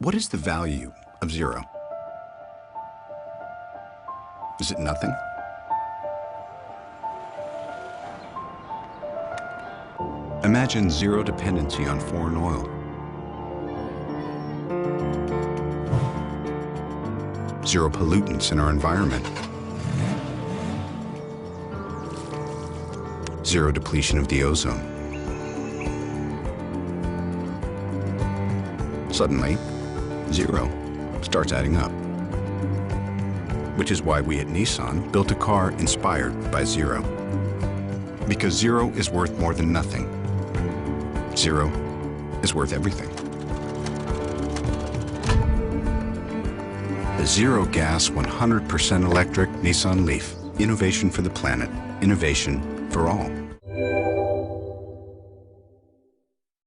What is the value of zero? Is it nothing? Imagine zero dependency on foreign oil. Zero pollutants in our environment. Zero depletion of the ozone. Suddenly, zero starts adding up. Which is why we at Nissan built a car inspired by zero. Because zero is worth more than nothing. Zero is worth everything. The zero gas 100% electric Nissan Leaf. Innovation for the planet. Innovation for all.